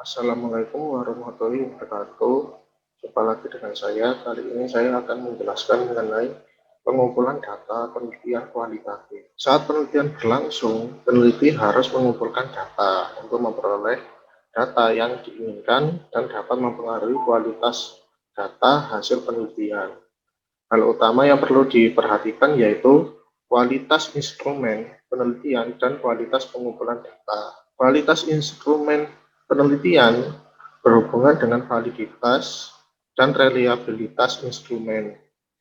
Assalamualaikum warahmatullahi wabarakatuh. Jumpa lagi dengan saya. Kali ini saya akan menjelaskan mengenai pengumpulan data penelitian kualitatif. Saat penelitian berlangsung, peneliti harus mengumpulkan data untuk memperoleh data yang diinginkan dan dapat mempengaruhi kualitas data hasil penelitian. Hal utama yang perlu diperhatikan yaitu kualitas instrumen penelitian dan kualitas pengumpulan data. Kualitas instrumen penelitian berhubungan dengan validitas dan reliabilitas instrumen,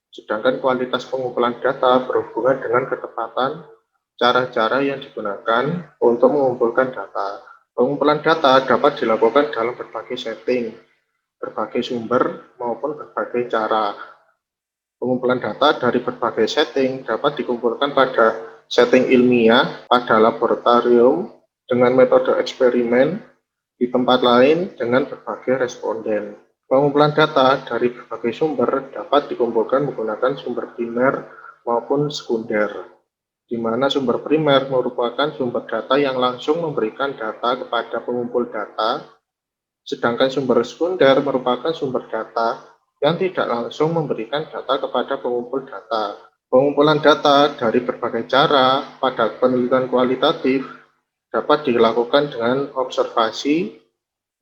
sedangkan kualitas pengumpulan data berhubungan dengan ketepatan cara-cara yang digunakan untuk mengumpulkan data. Pengumpulan data dapat dilakukan dalam berbagai setting, berbagai sumber, maupun berbagai cara. Pengumpulan data dari berbagai setting dapat dikumpulkan pada setting ilmiah, pada laboratorium, dengan metode eksperimen, di tempat lain dengan berbagai responden. Pengumpulan data dari berbagai sumber dapat dikumpulkan menggunakan sumber primer maupun sekunder, di mana sumber primer merupakan sumber data yang langsung memberikan data kepada pengumpul data, sedangkan sumber sekunder merupakan sumber data yang tidak langsung memberikan data kepada pengumpul data. Pengumpulan data dari berbagai cara pada penelitian kualitatif dapat dilakukan dengan observasi,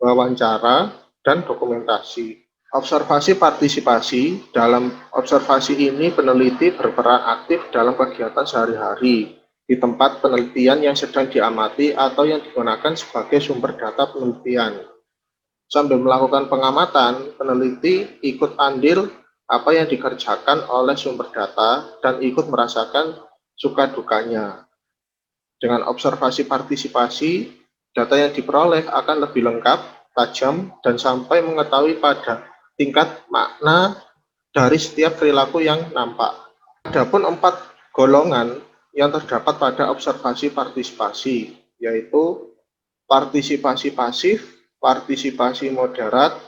wawancara, dan dokumentasi. Observasi partisipasi. Dalam observasi ini peneliti berperan aktif dalam kegiatan sehari-hari di tempat penelitian yang sedang diamati atau yang digunakan sebagai sumber data penelitian. Sambil melakukan pengamatan, peneliti ikut andil apa yang dikerjakan oleh sumber data dan ikut merasakan suka dukanya. Dengan observasi partisipasi, data yang diperoleh akan lebih lengkap, tajam, dan sampai mengetahui pada tingkat makna dari setiap perilaku yang nampak. Adapun 4 golongan yang terdapat pada observasi partisipasi, yaitu partisipasi pasif, partisipasi moderat,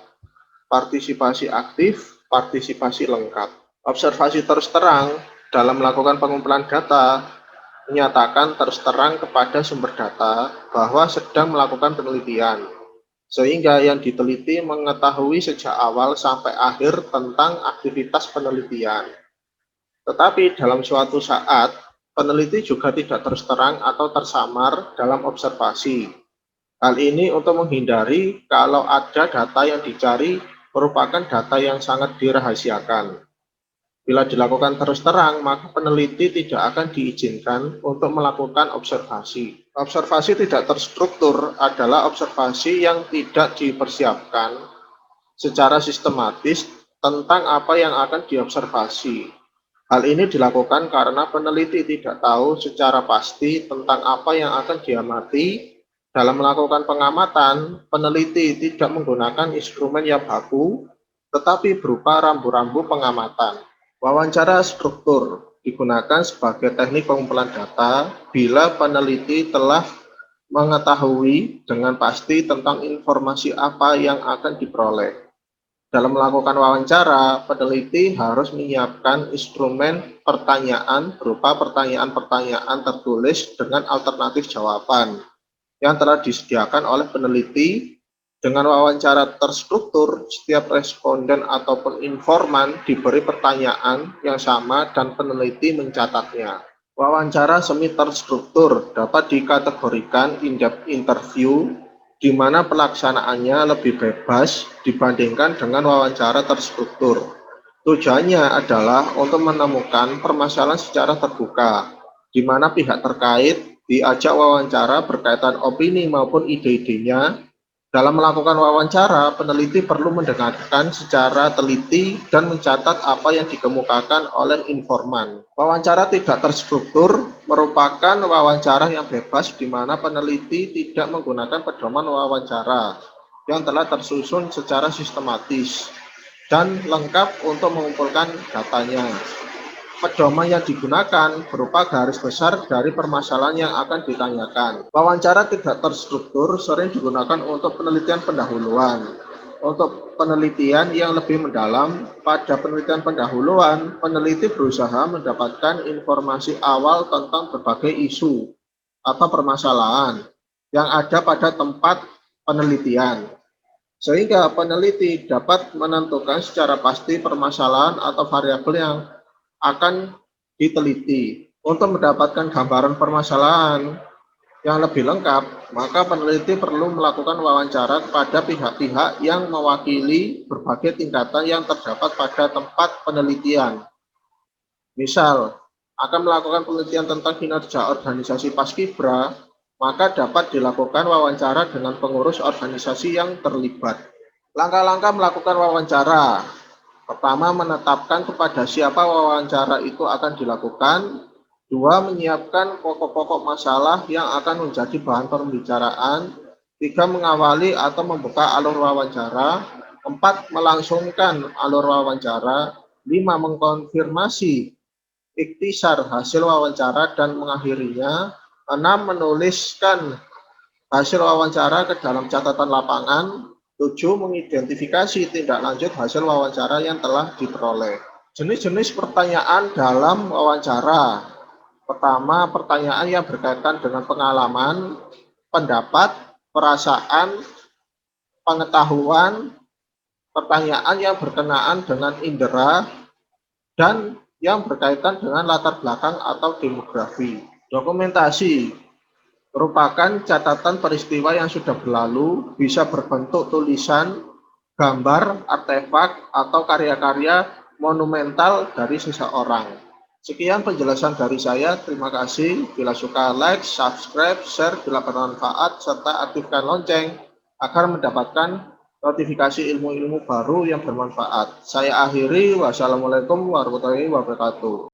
partisipasi aktif, partisipasi lengkap. Observasi terus terang dalam melakukan pengumpulan data menyatakan terus terang kepada sumber data bahwa sedang melakukan penelitian, sehingga yang diteliti mengetahui sejak awal sampai akhir tentang aktivitas penelitian. Tetapi dalam suatu saat, peneliti juga tidak terus terang atau tersamar dalam observasi. Hal ini untuk menghindari kalau ada data yang dicari merupakan data yang sangat dirahasiakan. Bila dilakukan terus terang, maka peneliti tidak akan diizinkan untuk melakukan observasi. Observasi tidak terstruktur adalah observasi yang tidak dipersiapkan secara sistematis tentang apa yang akan diobservasi. Hal ini dilakukan karena peneliti tidak tahu secara pasti tentang apa yang akan diamati. Dalam melakukan pengamatan, peneliti tidak menggunakan instrumen yang baku, tetapi berupa rambu-rambu pengamatan. Wawancara struktur digunakan sebagai teknik pengumpulan data bila peneliti telah mengetahui dengan pasti tentang informasi apa yang akan diperoleh. Dalam melakukan wawancara, peneliti harus menyiapkan instrumen pertanyaan berupa pertanyaan-pertanyaan tertulis dengan alternatif jawaban yang telah disediakan oleh peneliti. Dengan wawancara terstruktur, setiap responden ataupun informan diberi pertanyaan yang sama dan peneliti mencatatnya. Wawancara semi terstruktur dapat dikategorikan in-depth interview, di mana pelaksanaannya lebih bebas dibandingkan dengan wawancara terstruktur. Tujuannya adalah untuk menemukan permasalahan secara terbuka, di mana pihak terkait diajak wawancara berkaitan opini maupun ide-idenya. Dalam melakukan wawancara, peneliti perlu mendengarkan secara teliti dan mencatat apa yang dikemukakan oleh informan. Wawancara tidak terstruktur merupakan wawancara yang bebas di mana peneliti tidak menggunakan pedoman wawancara yang telah tersusun secara sistematis dan lengkap untuk mengumpulkan datanya. Pedoman yang digunakan berupa garis besar dari permasalahan yang akan ditanyakan. Wawancara tidak terstruktur sering digunakan untuk penelitian pendahuluan. Untuk penelitian yang lebih mendalam, pada penelitian pendahuluan, peneliti berusaha mendapatkan informasi awal tentang berbagai isu atau permasalahan yang ada pada tempat penelitian. sehingga peneliti dapat menentukan secara pasti permasalahan atau variabel yang akan diteliti. Untuk mendapatkan gambaran permasalahan yang lebih lengkap, maka peneliti perlu melakukan wawancara kepada pihak-pihak yang mewakili berbagai tingkatan yang terdapat pada tempat penelitian. Misal, akan melakukan penelitian tentang kinerja organisasi Paskibra, maka dapat dilakukan wawancara dengan pengurus organisasi yang terlibat. Langkah-langkah melakukan wawancara. Pertama, menetapkan kepada siapa wawancara itu akan dilakukan. Dua, menyiapkan pokok-pokok masalah yang akan menjadi bahan pembicaraan. Tiga, mengawali atau membuka alur wawancara. Empat, melangsungkan alur wawancara. Lima, mengkonfirmasi ikhtisar hasil wawancara dan mengakhirinya. Enam, menuliskan hasil wawancara ke dalam catatan lapangan. 7. Mengidentifikasi tindak lanjut hasil wawancara yang telah diperoleh. Jenis-jenis pertanyaan dalam wawancara. Pertama, pertanyaan yang berkaitan dengan pengalaman, pendapat, perasaan, pengetahuan, pertanyaan yang berkenaan dengan indera, dan yang berkaitan dengan latar belakang atau demografi. Dokumentasi merupakan catatan peristiwa yang sudah berlalu, bisa berbentuk tulisan, gambar, artefak, atau karya-karya monumental dari seseorang. Sekian penjelasan dari saya, terima kasih. Bila suka like, subscribe, share bila bermanfaat, serta aktifkan lonceng agar mendapatkan notifikasi ilmu-ilmu baru yang bermanfaat. Saya akhiri, wassalamualaikum warahmatullahi wabarakatuh.